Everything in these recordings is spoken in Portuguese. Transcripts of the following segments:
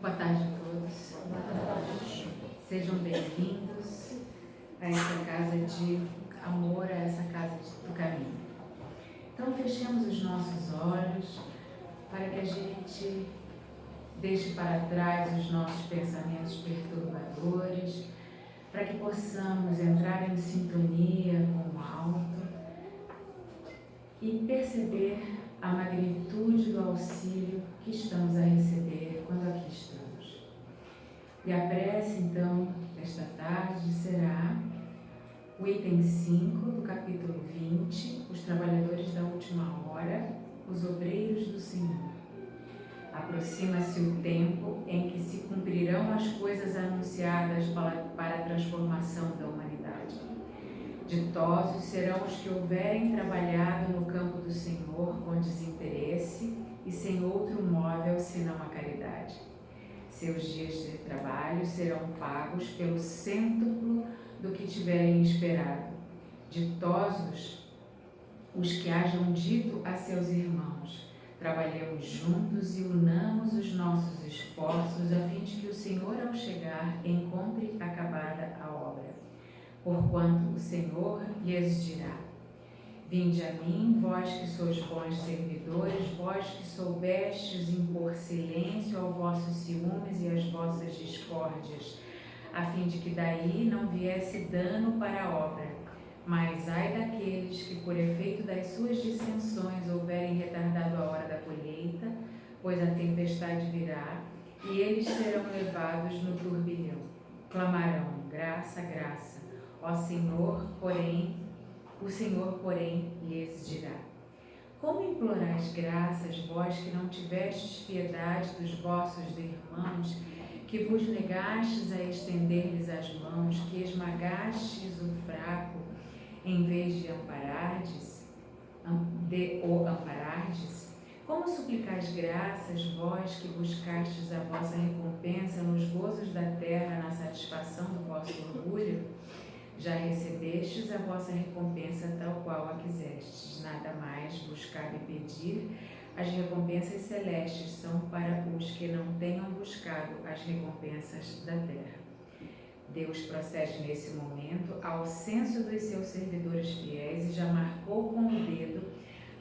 Boa tarde a todos. Sejam bem-vindos a essa casa de amor, a essa casa do caminho. Então, fechemos os nossos olhos para que a gente deixe para trás os nossos pensamentos perturbadores, para que possamos entrar em sintonia com o alto e perceber a magnitude do auxílio que estamos a receber quando aqui estamos. E a prece, então, desta tarde será o item 5 do capítulo 20, os trabalhadores da última hora, os obreiros do Senhor. Aproxima-se o tempo em que se cumprirão as coisas anunciadas para a transformação da humanidade. Ditosos serão os que houverem trabalhado no campo do Senhor com desinteresse e sem outro móvel senão a caridade. Seus dias de trabalho serão pagos pelo cêntuplo do que tiverem esperado. Ditosos os que hajam dito a seus irmãos: trabalhemos juntos e unamos os nossos esforços a fim de que o Senhor, ao chegar, encontre acabada a obra. Porquanto o Senhor lhes dirá: vinde a mim, vós que sois bons servidores, vós que soubestes impor silêncio aos vossos ciúmes e às vossas discórdias, a fim de que daí não viesse dano para a obra. Mas ai daqueles que, por efeito das suas dissensões, houverem retardado a hora da colheita, pois a tempestade virá, e eles serão levados no turbilhão. Clamarão: graça, graça. Ó Senhor, o Senhor, porém, lhes dirá: como implorais graças, vós que não tivestes piedade dos vossos irmãos, que vos negastes a estender-lhes as mãos, que esmagastes o fraco, em vez de o amparardes? Como suplicais graças, vós que buscastes a vossa recompensa nos gozos da terra, na satisfação do vosso orgulho? Já recebestes a vossa recompensa tal qual a quisestes. Nada mais vos cabe pedir. As recompensas celestes são para os que não tenham buscado as recompensas da terra. Deus procede nesse momento ao censo dos seus servidores fiéis e já marcou com o dedo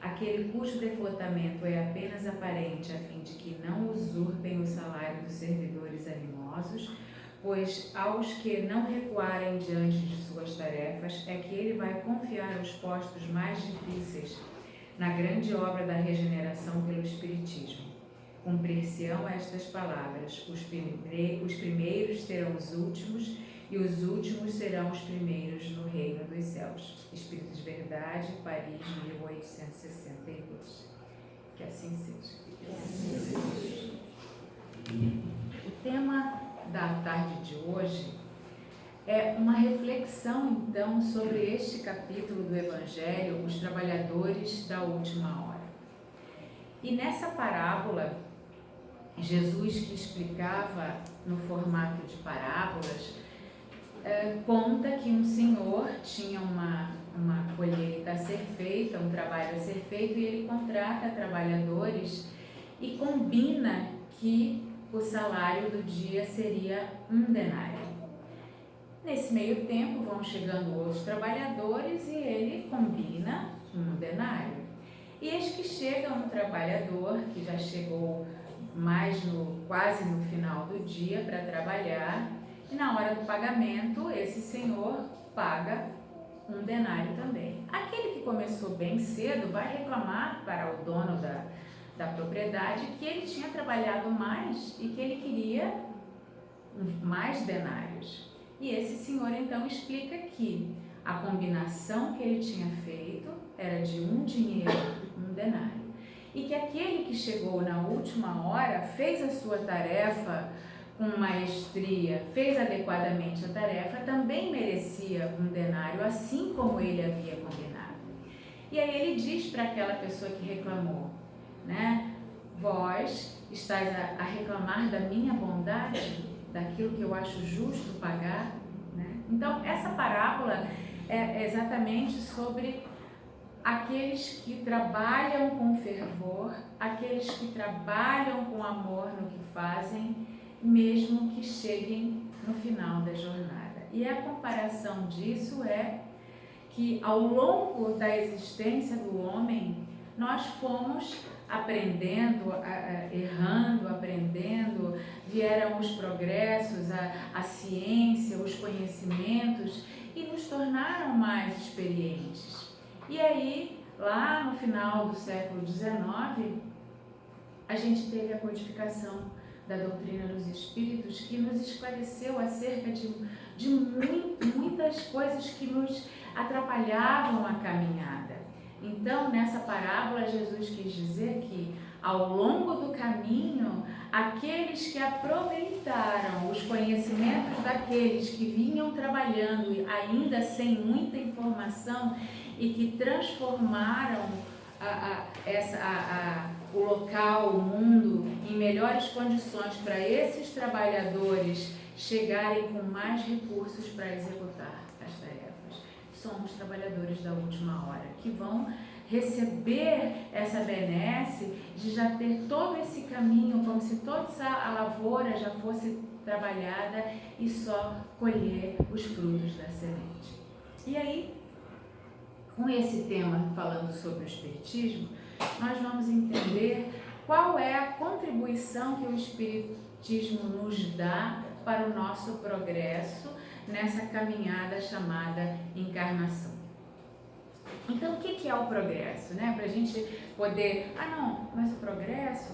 aquele cujo devotamento é apenas aparente, a fim de que não usurpem o salário dos servidores animosos, pois aos que não recuarem diante de suas tarefas é que ele vai confiar os postos mais difíceis na grande obra da regeneração pelo Espiritismo. Cumprir-se-ão estas palavras: os primeiros serão os últimos e os últimos serão os primeiros no reino dos céus. Espírito de Verdade, Paris, 1862. Que assim seja. Que assim seja. O tema da tarde de hoje é uma reflexão, então, sobre este capítulo do Evangelho, os trabalhadores da última hora. E nessa parábola, Jesus, que explicava no formato de parábolas, conta que um senhor tinha uma colheita a ser feita, um trabalho a ser feito, e ele contrata trabalhadores e combina que o salário do dia seria 1 denário. Nesse meio tempo vão chegando outros trabalhadores e ele combina 1 denário. E eis que chega um trabalhador que já chegou quase no final do dia para trabalhar, e na hora do pagamento esse senhor paga 1 denário também. Aquele que começou bem cedo vai reclamar para o dono da propriedade que ele tinha trabalhado mais e que ele queria mais denários. E esse senhor então explica que a combinação que ele tinha feito era de 1 dinheiro, 1 denário. E que aquele que chegou na última hora fez a sua tarefa com maestria, fez adequadamente a tarefa, também merecia 1 denário, assim como ele havia combinado. E aí ele diz para aquela pessoa que reclamou, né? Vós estáis a reclamar da minha bondade, daquilo que eu acho justo pagar, né? Então, essa parábola é exatamente sobre aqueles que trabalham com fervor, aqueles que trabalham com amor no que fazem mesmo que cheguem no final da jornada. E a comparação disso é que ao longo da existência do homem, nós fomos aprendendo, errando, aprendendo, vieram os progressos, a ciência, os conhecimentos e nos tornaram mais experientes. E aí, lá no final do século XIX, a gente teve a codificação da doutrina dos espíritos que nos esclareceu acerca de muitas coisas que nos atrapalhavam a caminhada. Então, nessa parábola, Jesus quis dizer que, ao longo do caminho, aqueles que aproveitaram os conhecimentos daqueles que vinham trabalhando ainda sem muita informação e que transformaram o local, o mundo, em melhores condições para esses trabalhadores chegarem com mais recursos para executar as tarefas. Somos trabalhadores da última hora, que vão receber essa benesse de já ter todo esse caminho, como se toda a lavoura já fosse trabalhada e só colher os frutos da semente. E aí, com esse tema falando sobre o espiritismo, nós vamos entender qual é a contribuição que o espiritismo nos dá para o nosso progresso nessa caminhada chamada encarnação. Então, o que é o progresso, né? Para a gente poder, mas o progresso,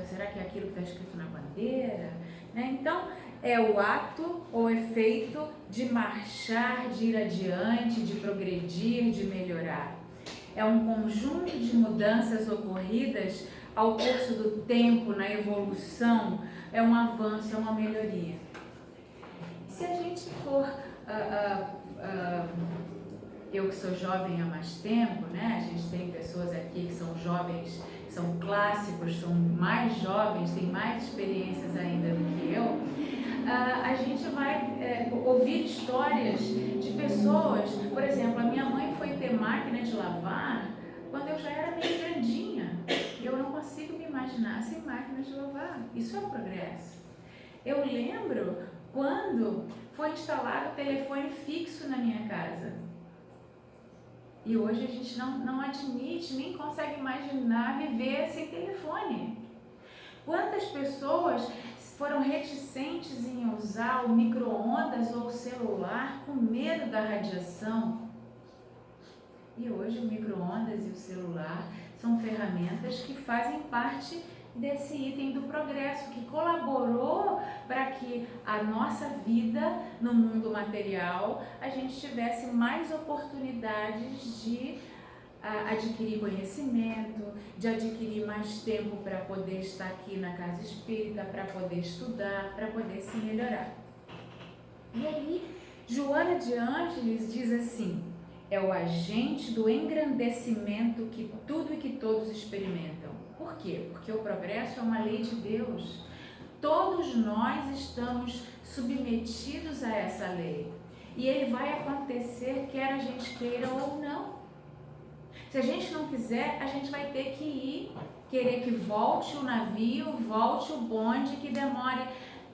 será que é aquilo que está escrito na bandeira? Né? Então, é o ato ou efeito de marchar, de ir adiante, de progredir, de melhorar. É um conjunto de mudanças ocorridas ao curso do tempo, na evolução, é um avanço, é uma melhoria. Se a gente for, eu que sou jovem há mais tempo, né? A gente tem pessoas aqui que são jovens, são clássicos, são mais jovens, têm mais experiências ainda do que eu. A gente vai ouvir histórias de pessoas, por exemplo, a minha mãe foi ter máquina de lavar quando eu já era meio grandinha. Eu não consigo me imaginar sem máquina de lavar. Isso é um progresso. Eu lembro quando foi instalado o telefone fixo na minha casa. E hoje a gente não admite, nem consegue imaginar viver sem telefone. Quantas pessoas foram reticentes em usar o micro-ondas ou o celular com medo da radiação? E hoje o micro-ondas e o celular são ferramentas que fazem parte desse item do progresso, que colaborou para que a nossa vida no mundo material, a gente tivesse mais oportunidades de adquirir conhecimento, de adquirir mais tempo para poder estar aqui na casa espírita, para poder estudar, para poder se melhorar. E aí, Joana de Ângeles diz assim: é o agente do engrandecimento que tudo e que todos experimentam. Por quê? Porque o progresso é uma lei de Deus. Todos nós estamos submetidos a essa lei. E ele vai acontecer quer a gente queira ou não. Se a gente não quiser, a gente vai ter que ir, querer que volte o navio, volte o bonde, que demore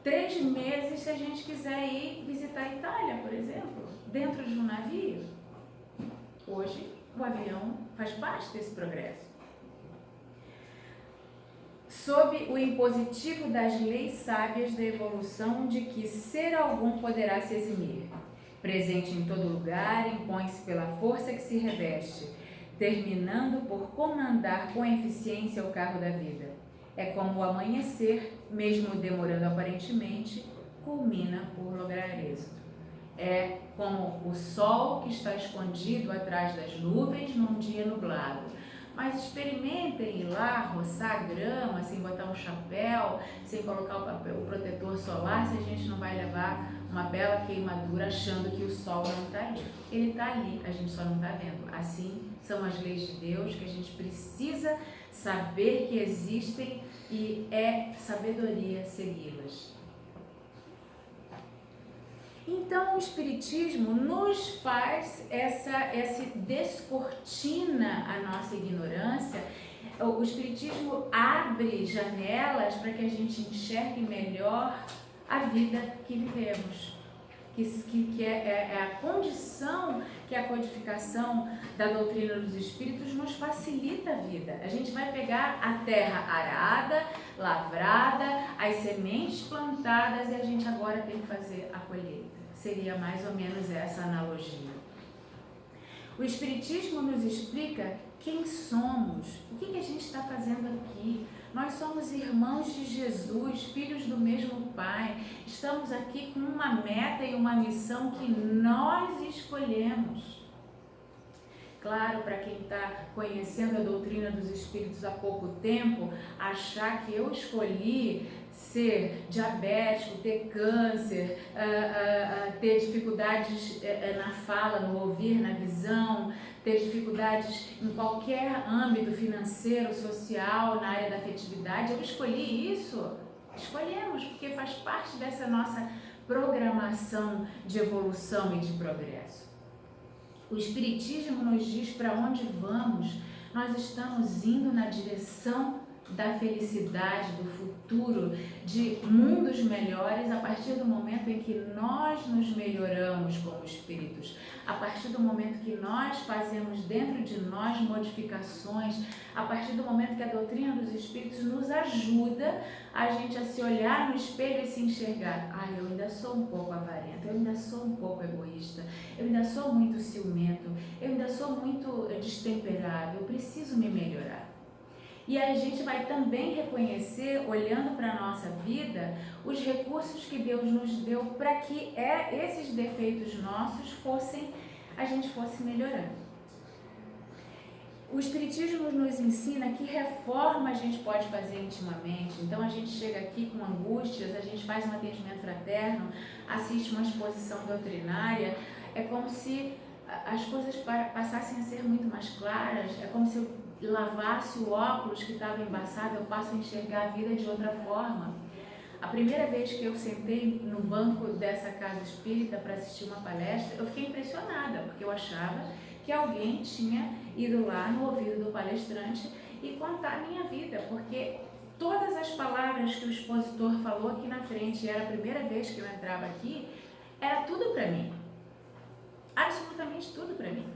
3 meses se a gente quiser ir visitar a Itália, por exemplo, dentro de um navio. Hoje, o avião faz parte desse progresso. Sob o impositivo das leis sábias da evolução, de que ser algum poderá se eximir. Presente em todo lugar, impõe-se pela força que se reveste, terminando por comandar com eficiência o carro da vida. É como o amanhecer, mesmo demorando aparentemente, culmina por lograr êxito. É como o sol que está escondido atrás das nuvens num dia nublado. Mas experimentem ir lá, roçar a grama, sem botar um chapéu, sem colocar o protetor solar, se a gente não vai levar uma bela queimadura achando que o sol não está ali. Ele está ali, a gente só não está vendo. Assim são as leis de Deus, que a gente precisa saber que existem e é sabedoria segui-las. Então o Espiritismo nos faz essa descortina a nossa ignorância O Espiritismo abre janelas para que a gente enxergue melhor a vida que vivemos, que é a condição que a codificação da doutrina dos Espíritos nos facilita a vida. A gente vai pegar a terra arada, lavrada, as sementes plantadas e a gente agora tem que fazer a colheita. Seria mais ou menos essa analogia. O Espiritismo nos explica quem somos, o que a gente está fazendo aqui. Nós somos irmãos de Jesus, filhos do mesmo Pai. Estamos aqui com uma meta e uma missão que nós escolhemos. Claro, para quem está conhecendo a doutrina dos Espíritos há pouco tempo, achar que eu escolhi ser diabético, ter câncer, ter dificuldades na fala, no ouvir, na visão, ter dificuldades em qualquer âmbito financeiro, social, na área da afetividade, eu escolhi isso? Escolhemos, porque faz parte dessa nossa programação de evolução e de progresso. O Espiritismo nos diz para onde vamos. Nós estamos indo na direção da felicidade, do futuro, de mundos melhores a partir do momento em que nós nos melhoramos como espíritos, a partir do momento que nós fazemos dentro de nós modificações, a partir do momento que a doutrina dos Espíritos nos ajuda a gente a se olhar no espelho e se enxergar. Eu ainda sou um pouco avarenta, eu ainda sou um pouco egoísta, eu ainda sou muito ciumento, eu ainda sou muito destemperado, eu preciso me melhorar. E a gente vai também reconhecer, olhando para a nossa vida, os recursos que Deus nos deu para que esses defeitos nossos a gente fosse melhorando. O Espiritismo nos ensina que reforma a gente pode fazer intimamente. Então a gente chega aqui com angústias, a gente faz um atendimento fraterno, assiste uma exposição doutrinária, é como se as coisas passassem a ser muito mais claras, é como se eu lavasse o óculos que estava embaçado, eu passo a enxergar a vida de outra forma. A primeira vez que eu sentei no banco dessa casa espírita para assistir uma palestra, eu fiquei impressionada, porque eu achava que alguém tinha ido lá no ouvido do palestrante e contar a minha vida, porque todas as palavras que o expositor falou aqui na frente, era a primeira vez que eu entrava aqui, era tudo para mim, absolutamente tudo para mim.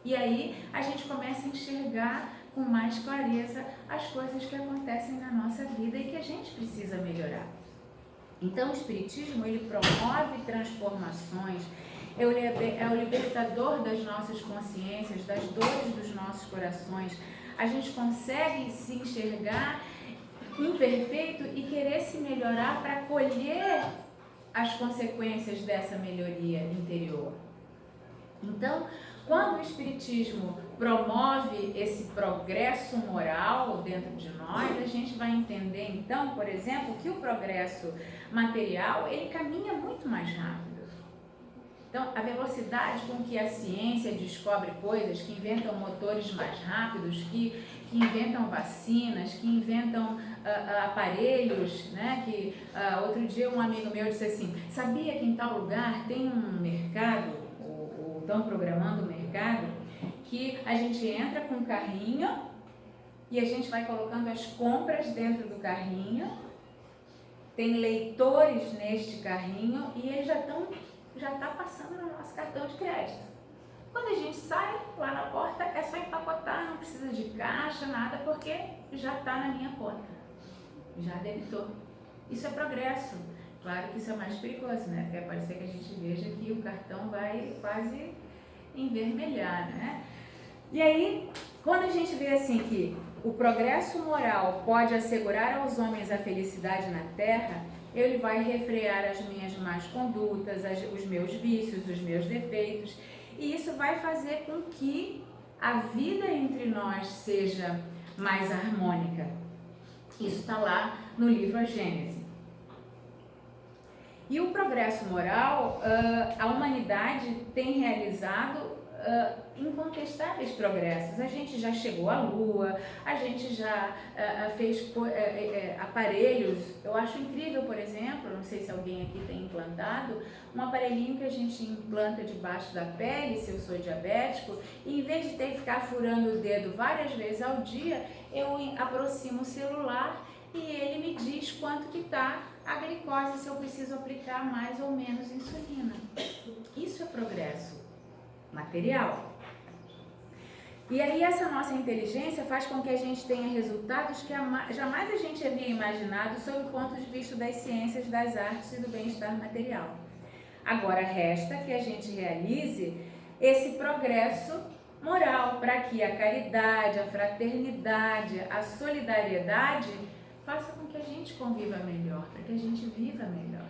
E aí a gente começa a enxergar com mais clareza as coisas que acontecem na nossa vida e que a gente precisa melhorar. Então o Espiritismo, ele promove transformações, é o libertador das nossas consciências, das dores dos nossos corações. A gente consegue se enxergar imperfeito e querer se melhorar para colher as consequências dessa melhoria interior. Então, quando o Espiritismo promove esse progresso moral dentro de nós, a gente vai entender, então, por exemplo, que o progresso material, ele caminha muito mais rápido. Então, a velocidade com que a ciência descobre coisas, que inventam motores mais rápidos, que inventam vacinas, que inventam aparelhos, né? Outro dia um amigo meu disse assim, sabia que em tal lugar tem um mercado, estão programando o mercado, que a gente entra com um carrinho e a gente vai colocando as compras dentro do carrinho, tem leitores neste carrinho e eles já está passando no nosso cartão de crédito. Quando a gente sai lá na porta, é só empacotar, não precisa de caixa, nada, porque já está na minha conta, já debitou. Isso é progresso. Claro que isso é mais perigoso, né? Porque pode ser que a gente veja que o cartão vai quase envermelhar, né? E aí, quando a gente vê assim que o progresso moral pode assegurar aos homens a felicidade na Terra, ele vai refrear as minhas más condutas, os meus vícios, os meus defeitos, e isso vai fazer com que a vida entre nós seja mais harmônica. Isso está lá no livro A Gênese. E o progresso moral, a humanidade tem realizado incontestáveis progressos. A gente já chegou à Lua, a gente já fez aparelhos. Eu acho incrível, por exemplo, não sei se alguém aqui tem implantado, um aparelhinho que a gente implanta debaixo da pele, se eu sou diabético, e em vez de ter que ficar furando o dedo várias vezes ao dia, eu aproximo o celular e ele me diz quanto que está a glicose, se eu preciso aplicar mais ou menos insulina. Isso é progresso material. E aí essa nossa inteligência faz com que a gente tenha resultados que jamais a gente havia imaginado sob o ponto de vista das ciências, das artes e do bem-estar material. Agora resta que a gente realize esse progresso moral para que a caridade, a fraternidade, a solidariedade faça com que a gente conviva melhor, para que a gente viva melhor.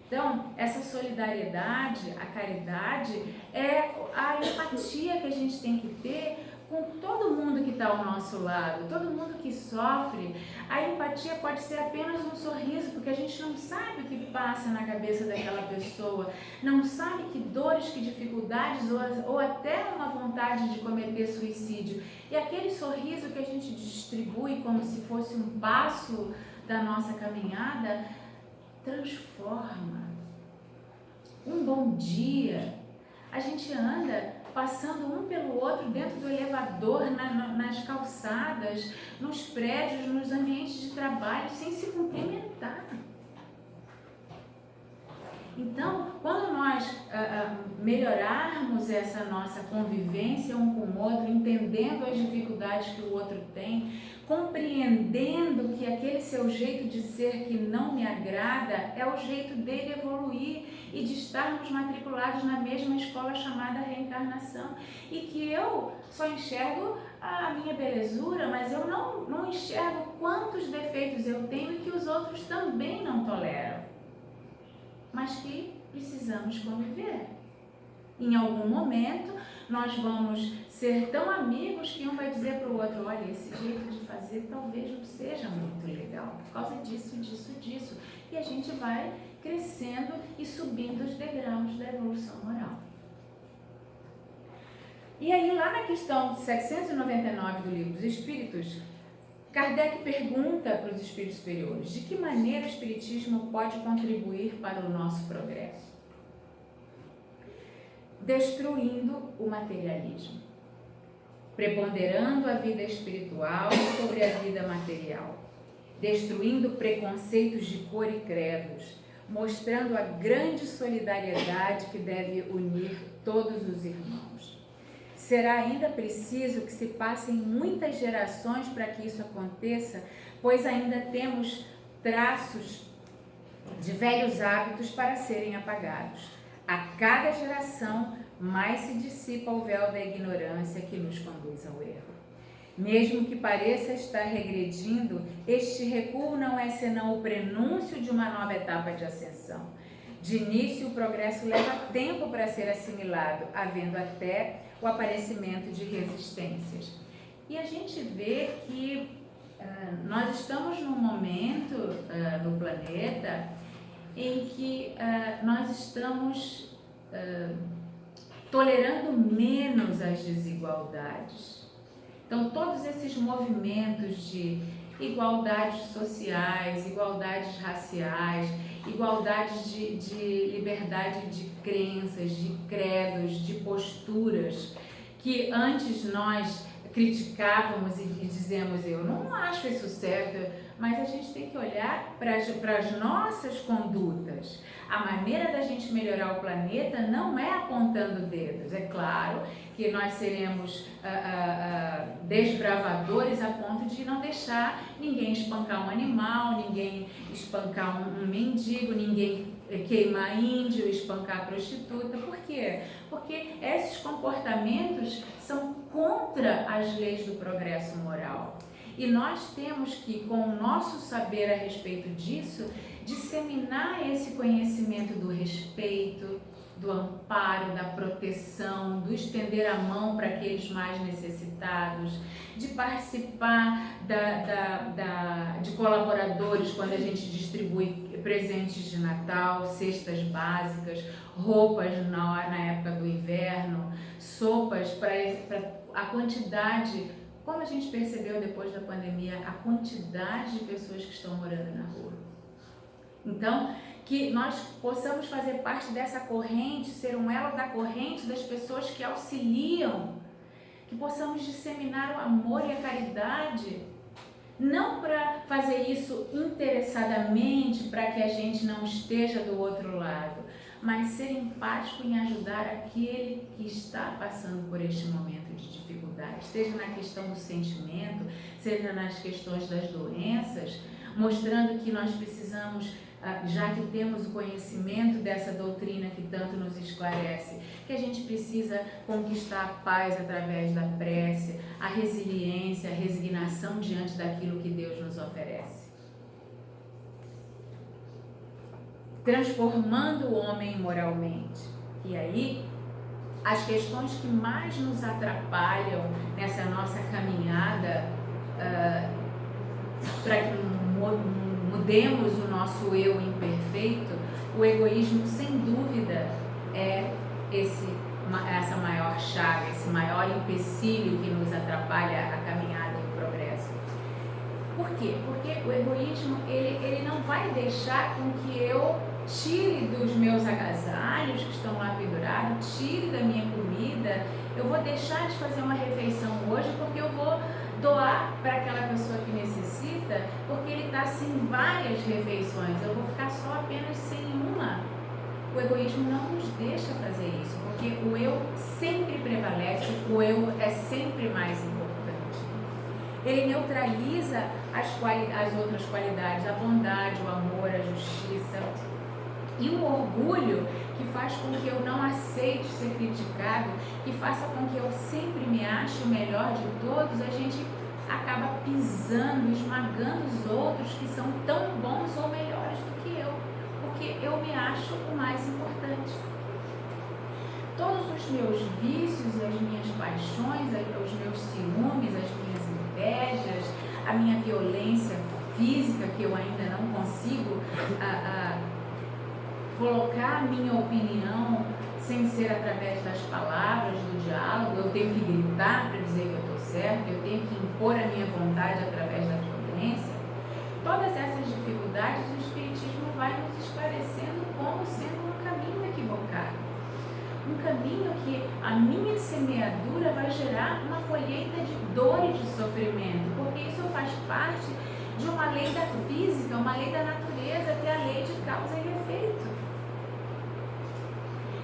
Então, essa solidariedade, a caridade, é a empatia que a gente tem que ter com todo mundo que está ao nosso lado, todo mundo que sofre. A empatia pode ser apenas um sorriso, porque a gente não sabe o que passa na cabeça daquela pessoa, não sabe que dores, que dificuldades ou até uma vontade de cometer suicídio. E aquele sorriso que a gente distribui como se fosse um passo da nossa caminhada, transforma. Um bom dia. A gente anda passando um pelo outro dentro do elevador, nas calçadas, nos prédios, nos ambientes de trabalho, sem se cumprimentar. Então, quando nós melhorarmos essa nossa convivência um com o outro, entendendo as dificuldades que o outro tem, compreendendo que aquele seu jeito de ser que não me agrada é o jeito dele evoluir e de estarmos matriculados na mesma escola chamada reencarnação, e que eu só enxergo a minha belezura, mas eu não enxergo quantos defeitos eu tenho e que os outros também não toleram, mas que precisamos conviver. Em algum momento nós vamos ser tão amigos que um vai dizer para o outro: olha, esse jeito de fazer talvez não seja muito legal, por causa disso, disso, disso. E a gente vai crescendo e subindo os degraus da evolução moral. E aí, lá na questão 799 do Livro dos Espíritos, Kardec pergunta para os espíritos superiores: de que maneira o Espiritismo pode contribuir para o nosso progresso? Destruindo o materialismo, preponderando a vida espiritual sobre a vida material, destruindo preconceitos de cor e credos, mostrando a grande solidariedade que deve unir todos os irmãos. Será ainda preciso que se passem muitas gerações para que isso aconteça, pois ainda temos traços de velhos hábitos para serem apagados. A cada geração, mais se dissipa o véu da ignorância que nos conduz ao erro. Mesmo que pareça estar regredindo, este recuo não é senão o prenúncio de uma nova etapa de ascensão. De início, o progresso leva tempo para ser assimilado, havendo até o aparecimento de resistências. E a gente vê que nós estamos num momento no planeta em que nós estamos tolerando menos as desigualdades. Então, todos esses movimentos de igualdades sociais, igualdades raciais, igualdades de liberdade de crenças, de credos, de posturas, que antes nós criticávamos e dizemos: eu não acho isso certo, mas a gente tem que olhar para as nossas condutas. A maneira da gente melhorar o planeta não é apontando dedos. É claro que nós seremos desbravadores a ponto de não deixar ninguém espancar um animal, ninguém espancar um mendigo, ninguém queimar índio, espancar prostituta. Por quê? Porque esses comportamentos são contra as leis do progresso moral. E nós temos que, com o nosso saber a respeito disso, disseminar esse conhecimento do respeito, do amparo, da proteção, do estender a mão para aqueles mais necessitados, de participar de colaboradores quando a gente distribui presentes de Natal, cestas básicas, roupas na época do inverno, sopas para a quantidade, como a gente percebeu depois da pandemia, a quantidade de pessoas que estão morando na rua. Então, que nós possamos fazer parte dessa corrente, ser um elo da corrente das pessoas que auxiliam, que possamos disseminar o amor e a caridade, não para fazer isso interessadamente, para que a gente não esteja do outro lado, mas ser empático em ajudar aquele que está passando por este momento de dificuldade, seja na questão do sentimento, seja nas questões das doenças, mostrando que nós precisamos, já que temos o conhecimento dessa doutrina que tanto nos esclarece, que a gente precisa conquistar a paz através da prece, a resiliência, a resignação diante daquilo que Deus nos oferece. Transformando o homem moralmente. E aí, as questões que mais nos atrapalham nessa nossa caminhada para que mudemos o nosso eu imperfeito, o egoísmo, sem dúvida, é essa maior chaga, esse maior empecilho que nos atrapalha a caminhada e o progresso. Por quê? Porque o egoísmo, ele não vai deixar com que eu tire dos meus agasalhos que estão lá pendurados, tire da minha comida, eu vou deixar de fazer uma refeição hoje porque eu vou doar para aquela pessoa que necessita, porque ele está sem várias refeições, eu vou ficar só apenas sem uma. O egoísmo não nos deixa fazer isso, porque o eu sempre prevalece, o eu é sempre mais importante. Ele neutraliza as outras qualidades, a bondade, o amor, a justiça. E o orgulho, que faz com que eu não aceite ser criticado, que faça com que eu sempre me ache o melhor de todos, a gente acaba pisando, esmagando os outros que são tão bons ou melhores do que eu, porque eu me acho o mais importante. Todos os meus vícios, as minhas paixões, os meus ciúmes, as minhas invejas, a minha violência física, que eu ainda não consigo colocar a minha opinião sem ser através das palavras, do diálogo, eu tenho que gritar para dizer que eu estou certo, eu tenho que impor a minha vontade através da violência. Todas essas dificuldades o Espiritismo vai nos esclarecendo como sendo um caminho equivocado. Um caminho que a minha semeadura vai gerar uma colheita de dor e de sofrimento, porque isso faz parte de uma lei da física, uma lei da natureza, que é a lei de causa e efeito.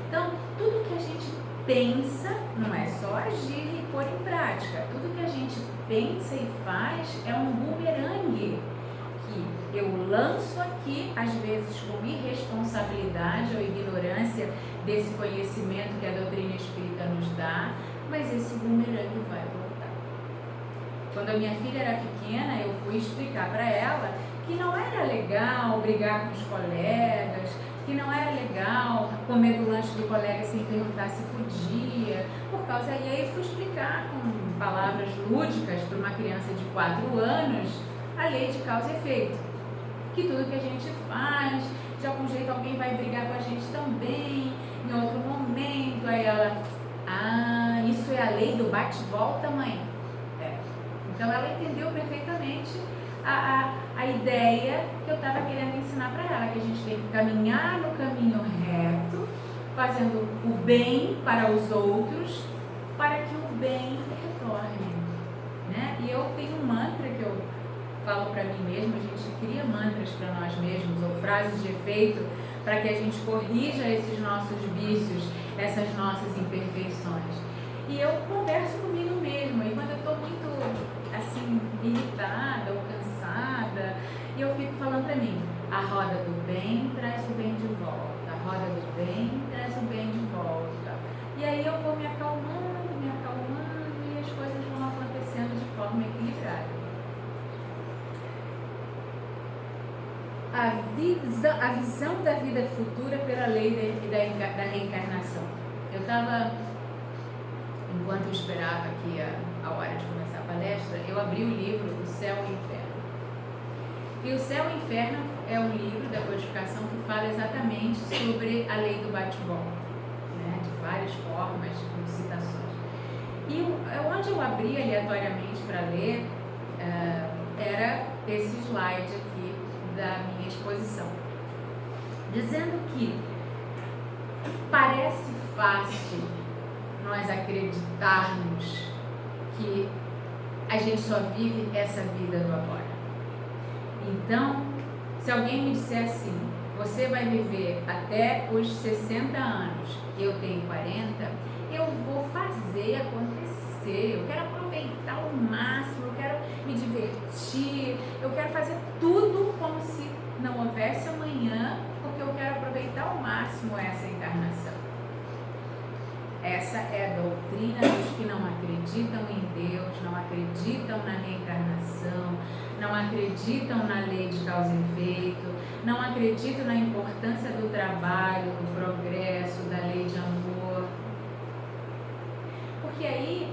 Então, tudo que a gente pensa não é só agir e pôr em prática. Tudo que a gente pensa e faz é um bumerangue que eu lanço aqui, às vezes com irresponsabilidade ou ignorância desse conhecimento que a doutrina espírita nos dá, mas esse bumerangue vai voltar. Quando a minha filha era pequena, eu fui explicar para ela que não era legal brigar com os colegas, que não era legal comer do lanche do colega sem perguntar se podia, por causa, e aí eu fui explicar com palavras lúdicas para uma criança de 4 anos a lei de causa e efeito, que tudo que a gente faz, de algum jeito alguém vai brigar com a gente também, em outro momento, aí ela, isso é a lei do bate-volta, mãe? Então ela entendeu perfeitamente a ideia que eu estava querendo ensinar para ela, que a gente tem que caminhar no caminho reto, fazendo o bem para os outros, para que o bem retorne, né? E eu tenho um mantra que eu falo para mim mesma, a gente cria mantras para nós mesmos, ou frases de efeito, para que a gente corrija esses nossos vícios, essas nossas imperfeições. E eu converso comigo mesma, e quando eu estou muito, assim, irritada ou cansada, e eu fico falando para mim, a roda do bem traz o bem de volta, a roda do bem traz o bem de volta. E aí eu vou me acalmando, e as coisas vão acontecendo de forma equilibrada. a visão da vida futura pela lei da reencarnação. Eu estava, enquanto eu esperava aqui a hora de começar a palestra, eu abri o livro O Céu e o Inferno. E O Céu e o Inferno é um livro da codificação que fala exatamente sobre a lei do bate-volta, né, de várias formas, com citações. E onde eu abri aleatoriamente para ler, era esse slide aqui da minha exposição, dizendo que parece fácil nós acreditarmos que a gente só vive essa vida do agora. Então, se alguém me disser assim, você vai viver até os 60 anos, eu tenho 40, eu vou fazer acontecer, eu quero aproveitar o máximo, eu quero me divertir, eu quero fazer tudo como se não houvesse amanhã, porque eu quero aproveitar ao máximo essa encarnação. Essa é a doutrina dos que não acreditam em Deus, não acreditam na reencarnação, não acreditam na lei de causa e efeito, não acreditam na importância do trabalho, do progresso, da lei de amor. Porque aí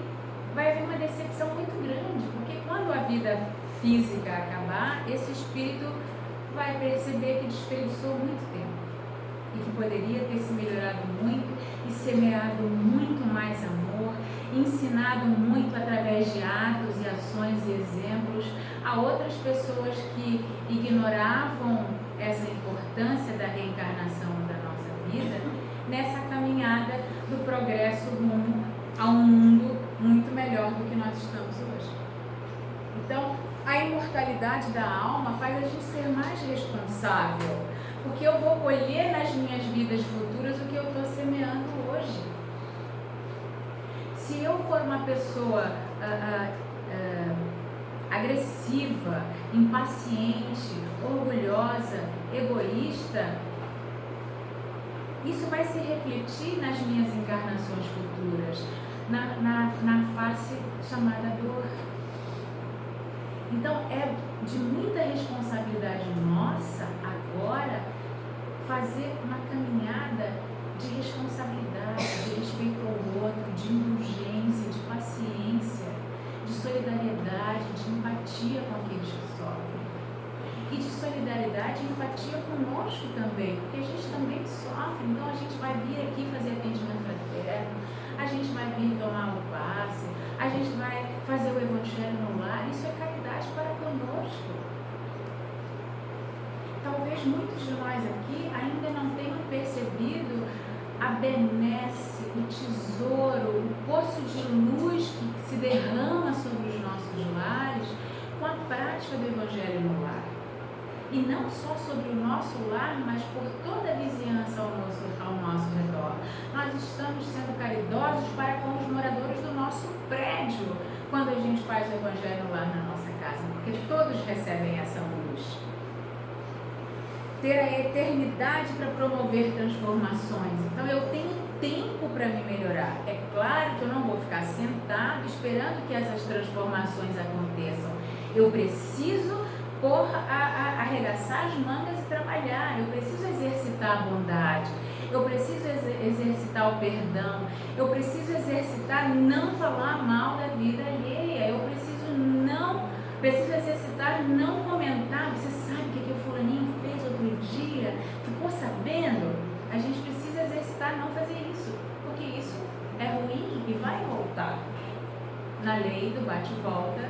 vai haver uma decepção muito grande, porque quando a vida física acabar, esse espírito vai perceber que desperdiçou muito tempo e que poderia ter se melhorado muito e semeado muito mais amor, ensinado muito através de atos e ações e exemplos a outras pessoas que ignoravam essa importância da reencarnação da nossa vida, nessa caminhada do progresso rumo a um mundo muito melhor do que nós estamos hoje. Então, a imortalidade da alma faz a gente ser mais responsável, porque eu vou colher nas minhas vidas futuras o que eu estou semeando hoje. Se eu for uma pessoa agressiva, impaciente, orgulhosa, egoísta, isso vai se refletir nas minhas encarnações futuras, na face chamada dor. Então é de muita responsabilidade nossa agora fazer uma caminhada de responsabilidade, de respeito ao outro, de indulgência, de paciência, de solidariedade, de empatia com aqueles que sofrem. E de solidariedade e empatia conosco também, porque a gente também sofre, então a gente vai vir aqui fazer atendimento fraterno, a gente vai vir tomar o passe, a gente vai fazer o evangelho no lar, isso é caridade para conosco. Talvez muitos de nós aqui ainda não tenham percebido a benesse, o tesouro, o poço de luz que se derrama sobre os nossos lares com a prática do evangelho no lar. E não só sobre o nosso lar, mas por toda a vizinhança ao nosso redor. Nós estamos sendo caridosos para com os moradores do nosso prédio, quando a gente faz o evangelho no lar na nossa casa, porque todos recebem essa luz. Ter a eternidade para promover transformações. Então eu tenho tempo para me melhorar. É claro que eu não vou ficar sentado esperando que essas transformações aconteçam. Eu preciso arregaçar as mangas e trabalhar. Eu preciso exercitar a bondade. Eu preciso exercitar o perdão. Eu preciso exercitar não falar mal da vida alheia. Eu preciso exercitar não comentar. Você sabe o que o fulaninho fez outro dia? Ficou sabendo? A gente precisa exercitar não fazer isso, porque isso é ruim e vai voltar na lei do bate-volta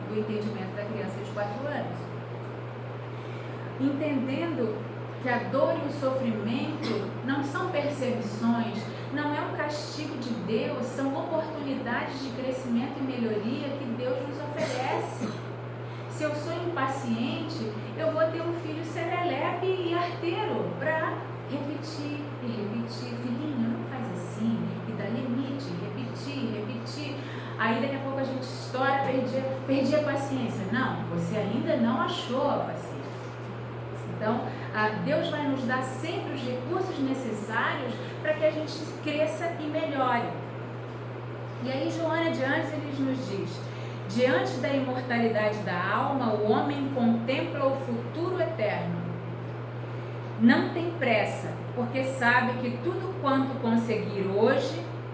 do entendimento da criança de 4 anos. Entendendo que a dor e o sofrimento não são perseguições, não é um castigo de Deus, são oportunidades de crescimento e melhoria que Deus nos oferece. Se eu sou impaciente, eu vou ter um filho serelepe e arteiro para repetir e repetir. Filhinho, não faz assim, e dá limite, repetir. Aí daqui a pouco a gente estoura, perdi a paciência. Não, você ainda não achou a paciência. Então, Deus vai nos dar sempre os recursos necessários para que a gente cresça e melhore. E aí Joana de Ângeles nos diz: diante da imortalidade da alma, o homem contempla o futuro eterno. Não tem pressa, porque sabe que tudo quanto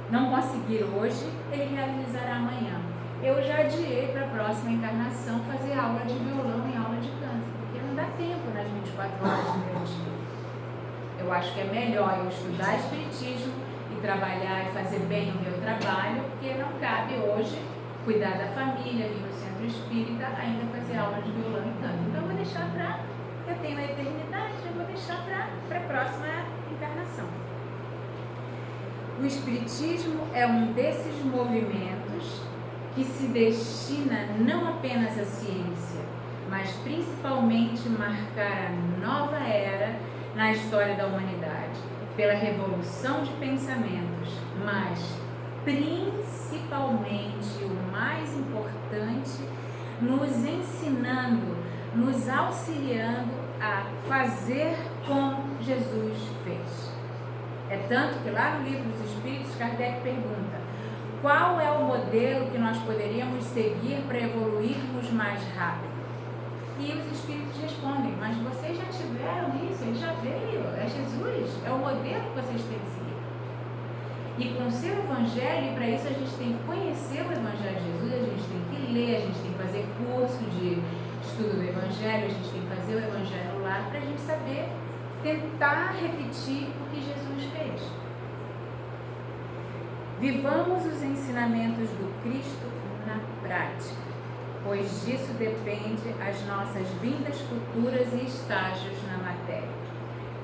não conseguir hoje, ele realizará amanhã. Eu já adiei para a próxima encarnação fazer aula de violão e aula de canto, porque não dá tempo nas 24 horas do meu dia. Eu acho que é melhor eu estudar Espiritismo e trabalhar e fazer bem o meu trabalho, porque não cabe hoje cuidar da família, vir no centro espírita, ainda fazer aula de violão e canto. Então eu vou deixar para, eu tenho a eternidade, eu vou deixar para a próxima encarnação. O Espiritismo é um desses movimentos que se destina não apenas à ciência, mas principalmente marcar a nova era na história da humanidade, pela revolução de pensamentos, mas principalmente o mais importante, nos ensinando, nos auxiliando a fazer como Jesus fez. É tanto que lá no Livro dos Espíritos, Kardec pergunta: qual é o modelo que nós poderíamos seguir para evoluirmos mais rápido? E os Espíritos respondem: mas vocês já tiveram isso, ele já veio, é Jesus, é o modelo que vocês têm que seguir. E com o seu Evangelho, e para isso a gente tem que conhecer o Evangelho de Jesus, a gente tem que ler, a gente tem que fazer curso de estudo do Evangelho, a gente tem que fazer o Evangelho lá para a gente saber tentar repetir o que Jesus fez. Vivamos os ensinamentos do Cristo na prática, pois disso depende as nossas vindas futuras e estágios na matéria.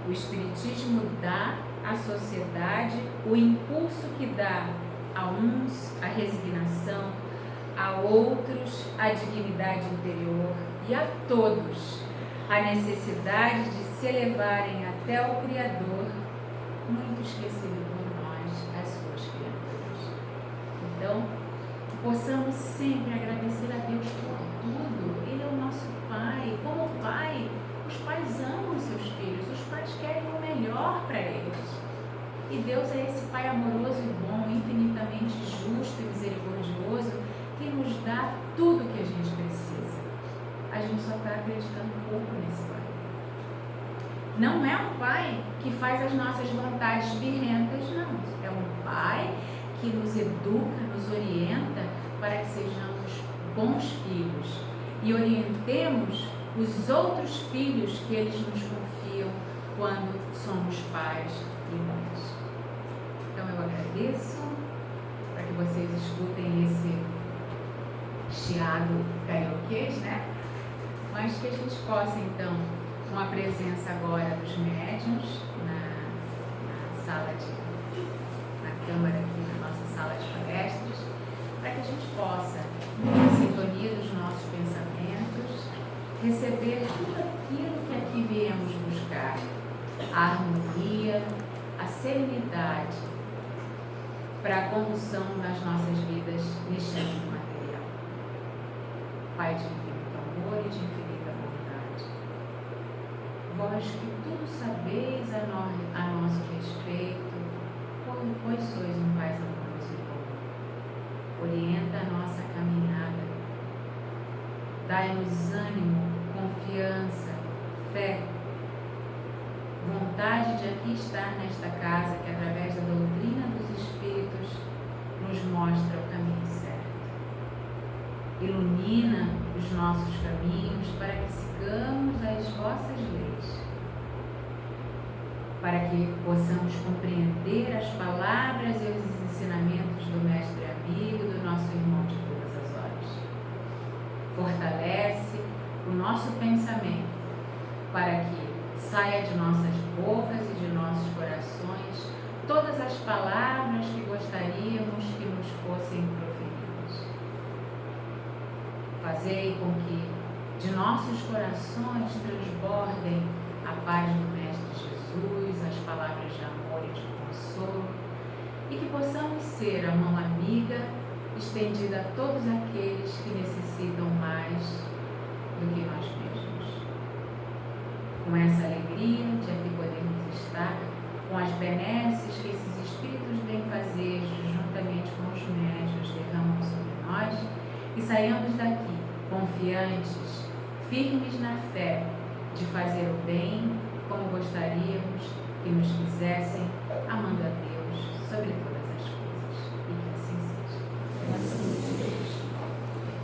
O Espiritismo dá à sociedade o impulso que dá a uns a resignação, a outros a dignidade interior e a todos a necessidade de se elevarem até o Criador, muito esquecido por nós, as suas criaturas. Então, possamos sempre agradecer a Deus por tudo. Ele é o nosso Pai. Como Pai, os pais amam seus filhos, os pais querem o melhor para eles. E Deus é esse Pai amoroso e bom, infinitamente justo e misericordioso, que nos dá tudo que a gente precisa. A gente só está acreditando um pouco nesse Pai. Não é um Pai que faz as nossas vontades birrentas, não. É um Pai que nos educa, nos orienta para que sejamos bons filhos e orientemos os outros filhos que eles nos confiam quando somos pais e mães. Então eu agradeço para que vocês escutem esse chiado carioquês, né? Mas que a gente possa então, com a presença agora dos médiuns na câmara aqui, na nossa sala de palestras, para que a gente possa, na sintonia dos nossos pensamentos, receber tudo aquilo que aqui viemos buscar: a harmonia, a serenidade, para a condução das nossas vidas neste mundo material. Pai de infinito amor e de infinita bondade, vós que tudo sabeis a nosso respeito, pois sois um Pai amoroso e bom. Orienta a nossa caminhada, dai-nos ânimo, confiança, fé, vontade de aqui estar nesta casa que, através da doutrina dos Espíritos, nos mostra o caminho certo. Ilumina os nossos caminhos para que sigamos as vossas leis, para que possamos compreender as palavras e os ensinamentos do Mestre amigo, do nosso irmão de todas as horas. Fortalece o nosso pensamento para que saia de nossas bocas e de nossos corações todas as palavras que gostaríamos que nos fossem proferidas. Fazei com que de nossos corações transbordem a paz do Mestre Jesus, as palavras de amor e de consolo, e que possamos ser a mão amiga estendida a todos aqueles que necessitam mais do que nós mesmos. Com essa alegria de aqui podermos estar, com as benesses que esses Espíritos benfazejos, juntamente com os médiuns, derramam sobre nós, e saiamos daqui confiantes, firmes na fé de fazer o bem como gostaríamos que nos fizessem a